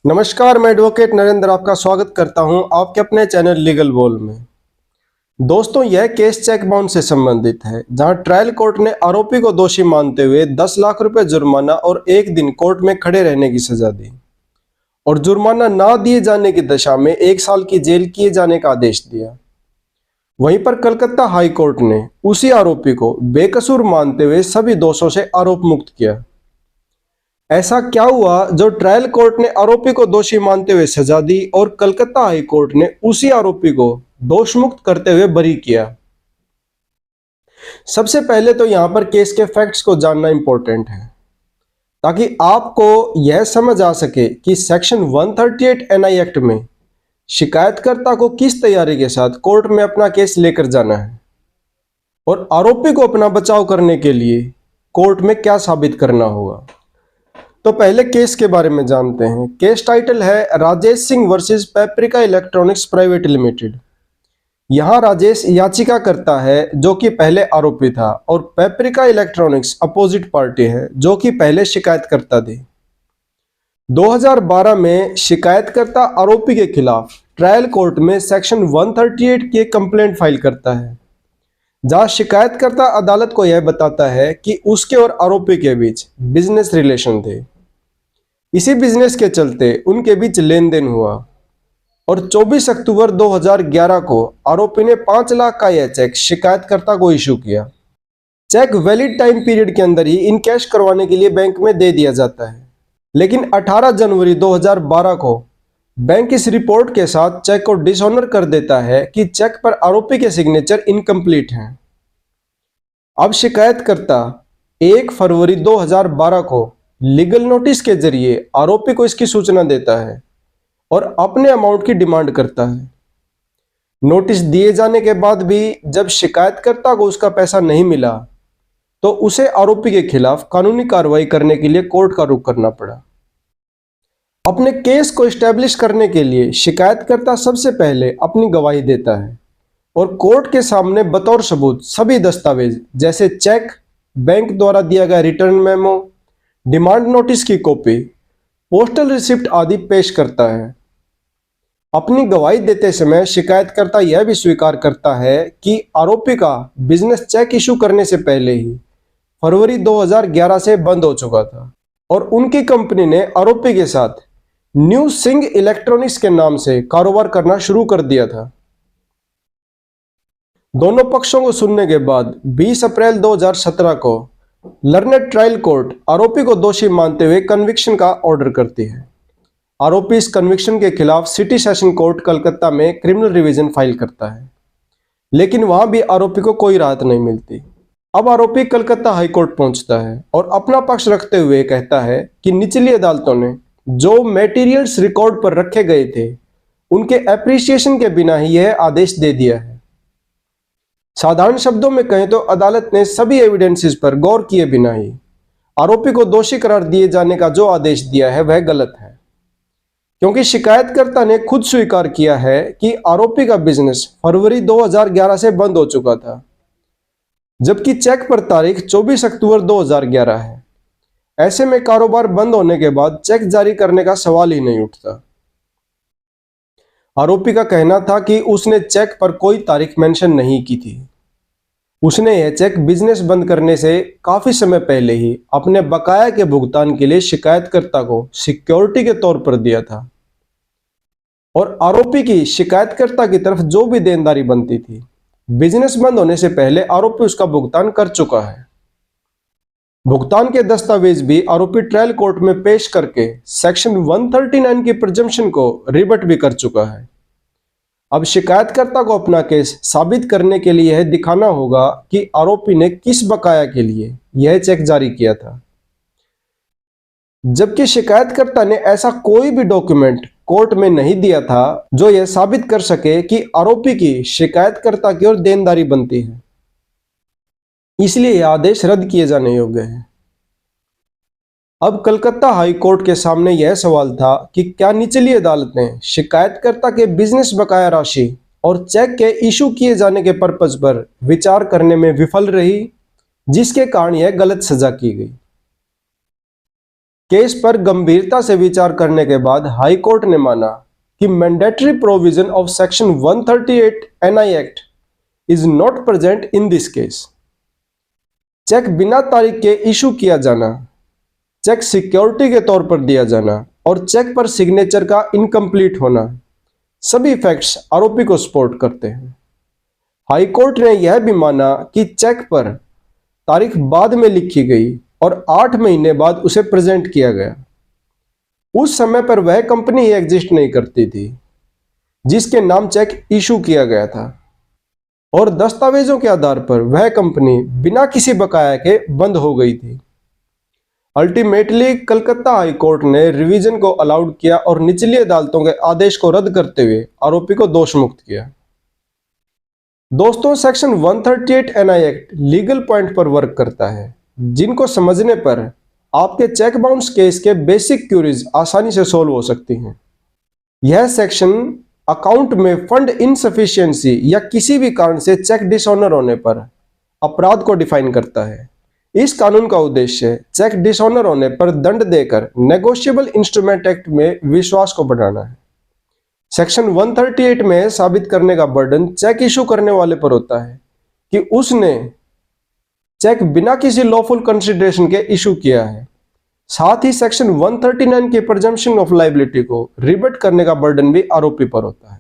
नमस्कार, मैं एडवोकेट नरेंद्र आपका स्वागत करता हूं आपके अपने चैनल लीगल बोल में। दोस्तों, यह केस चेक बाउंस से संबंधित है, जहां ट्रायल कोर्ट ने आरोपी को दोषी मानते हुए 10 लाख रुपए जुर्माना और 1 दिन कोर्ट में खड़े रहने की सजा दी और जुर्माना ना दिए जाने की दशा में 1 साल की जेल किए जाने का आदेश दिया। वहीं पर कलकत्ता हाई कोर्ट ने उसी आरोपी को बेकसूर मानते हुए सभी दोषों से आरोप मुक्त किया। ऐसा क्या हुआ जो ट्रायल कोर्ट ने आरोपी को दोषी मानते हुए सजा दी और कलकत्ता हाई कोर्ट ने उसी आरोपी को दोष मुक्त करते हुए बरी किया? सबसे पहले तो यहां पर केस के फैक्ट्स को जानना इंपॉर्टेंट है, ताकि आपको यह समझ आ सके कि सेक्शन 138 एनआई एक्ट में शिकायतकर्ता को किस तैयारी के साथ कोर्ट में अपना केस लेकर जाना है और आरोपी को अपना बचाव करने के लिए कोर्ट में क्या साबित करना होगा। तो पहले केस के बारे में जानते हैं। केस टाइटल है Rajesh Singh versus paprika electronics private limited. यहां राजेश याचिका करता है जो कि पहले आरोपी था और पेपरिका इलेक्ट्रॉनिक्स अपोजिट पार्टी है जो कि पहले शिकायतकर्ता थी। 2012 में शिकायतकर्ता आरोपी के खिलाफ ट्रायल कोर्ट में सेक्शन 138 की कंप्लेंट फाइल करता है, जहां शिकायतकर्ता अदालत को यह बताता है कि उसके और आरोपी के बीच बिजनेस रिलेशन थे। इसी बिजनेस के चलते उनके बीच लेन देन हुआ और 24 अक्टूबर 2011 को आरोपी ने 5 लाख का यह चेक शिकायतकर्ता को इशू किया। चेक वैलिड टाइम पीरियड के अंदर ही इन कैश करवाने के लिए बैंक में दे दिया जाता है, लेकिन 18 जनवरी 2012 को बैंक इस रिपोर्ट के साथ चेक को डिसऑनर कर देता है कि चेक पर आरोपी के सिग्नेचर इनकम्प्लीट हैं। अब शिकायतकर्ता 1 फरवरी 2012 को लीगल नोटिस के जरिए आरोपी को इसकी सूचना देता है और अपने अमाउंट की डिमांड करता है। नोटिस दिए जाने के बाद भी जब शिकायतकर्ता को उसका पैसा नहीं मिला, तो उसे आरोपी के खिलाफ कानूनी कार्रवाई करने के लिए कोर्ट का रुख करना पड़ा। अपने केस को एस्टैब्लिश करने के लिए शिकायतकर्ता सबसे पहले अपनी गवाही देता है और कोर्ट के सामने बतौर सबूत सभी दस्तावेज जैसे चेक, बैंक द्वारा दिया गया रिटर्न मेमो, डिमांड नोटिस की कॉपी, पोस्टल रिसिप्ट आदि पेश करता है। अपनी गवाही देते समय शिकायतकर्ता यह भी स्वीकार करता है कि आरोपी का बिजनेस चेक इशू करने से पहले ही फरवरी 2011 से बंद हो चुका था और उनकी कंपनी ने आरोपी के साथ न्यू सिंह इलेक्ट्रॉनिक्स के नाम से कारोबार करना शुरू कर दिया था। दोनों पक्षों को सुनने के बाद 20 अप्रैल 2017 को लर्नेड ट्रायल कोर्ट आरोपी को दोषी मानते हुए कन्विक्शन का ऑर्डर करती है। आरोपी इस कन्विक्शन के खिलाफ सिटी सेशन कोर्ट कलकत्ता में क्रिमिनल रिवीजन फाइल करता है, लेकिन वहां भी आरोपी को कोई राहत नहीं मिलती। अब आरोपी कलकत्ता हाई कोर्ट पहुंचता है और अपना पक्ष रखते हुए कहता है कि निचली अदालतों ने जो मटेरियल्स रिकॉर्ड पर रखे गए थे उनके एप्रिसिएशन के बिना ही यह आदेश दे दिया है। साधारण शब्दों में कहें तो अदालत ने सभी एविडेंसेस पर गौर किए बिना ही आरोपी को दोषी करार दिए जाने का जो आदेश दिया है वह गलत है, क्योंकि शिकायतकर्ता ने खुद स्वीकार किया है कि आरोपी का बिजनेस फरवरी 2011 से बंद हो चुका था, जबकि चेक पर तारीख 24 अक्टूबर 2011 है। ऐसे में कारोबार बंद होने के बाद चेक जारी करने का सवाल ही नहीं उठता। आरोपी का कहना था कि उसने चेक पर कोई तारीख मेंशन नहीं की थी। उसने यह चेक बिजनेस बंद करने से काफी समय पहले ही अपने बकाया के भुगतान के लिए शिकायतकर्ता को सिक्योरिटी के तौर पर दिया था और आरोपी की शिकायतकर्ता की तरफ जो भी देनदारी बनती थी, बिजनेस बंद होने से पहले आरोपी उसका भुगतान कर चुका है। भुगतान के दस्तावेज भी आरोपी ट्रायल कोर्ट में पेश करके सेक्शन 139 की प्रिजम्पशन को रिबट भी कर चुका है। अब शिकायतकर्ता को अपना केस साबित करने के लिए यह दिखाना होगा कि आरोपी ने किस बकाया के लिए यह चेक जारी किया था, जबकि शिकायतकर्ता ने ऐसा कोई भी डॉक्यूमेंट कोर्ट में नहीं दिया था जो यह साबित कर सके कि आरोपी की शिकायतकर्ता की ओर देनदारी बनती है। इसलिए यह आदेश रद्द किए जाने योग्य है। अब कलकत्ता हाई कोर्ट के सामने यह सवाल था कि क्या निचली अदालत ने शिकायतकर्ता के बिजनेस बकाया राशि और चेक के इशू किए जाने के पर्पज पर विचार करने में विफल रही, जिसके कारण यह गलत सजा की गई। केस पर गंभीरता से विचार करने के बाद हाई कोर्ट ने माना कि mandatory provision of section 138 NI act is not present in this case. Cheque बिना तारीख के इशू किया जाना, चेक सिक्योरिटी के तौर पर दिया जाना और चेक पर सिग्नेचर का इनकम्प्लीट होना, सभी फैक्ट्स आरोपी को सपोर्ट करते हैं। हाई कोर्ट ने यह भी माना कि चेक पर तारीख बाद में लिखी गई और 8 महीने बाद उसे प्रेजेंट किया गया। उस समय पर वह कंपनी ही एग्जिस्ट नहीं करती थी जिसके नाम चेक इशू किया गया था और दस्तावेजों के आधार पर वह कंपनी बिना किसी बकाया के बंद हो गई थी। अल्टीमेटली कलकत्ता हाई कोर्ट ने रिवीजन को अलाउड किया और निचली अदालतों के आदेश को रद्द करते हुए आरोपी को दोष मुक्त किया। दोस्तों, section 138 NI act legal point पर वर्क करता है जिनको समझने पर आपके चेक बाउंस केस के बेसिक क्यूरीज आसानी से सोल्व हो सकती हैं। यह सेक्शन अकाउंट में फंड इनसफिशिएंसी या किसी भी कारण से चेक डिसऑनर होने पर अपराध को डिफाइन करता है। इस कानून का उद्देश्य चेक डिसऑनर होने पर दंड देकर नेगोशिएबल इंस्ट्रूमेंट एक्ट में विश्वास को बढ़ाना है। सेक्शन 138 में साबित करने का बर्डन चेक इशू करने वाले पर होता है कि उसने चेक बिना किसी लॉफुल कंसिडरेशन के इशू किया है। साथ ही सेक्शन 139 के प्रेजम्पशन ऑफ लायबिलिटी को रिबट करने का बर्डन भी आरोपी पर होता है।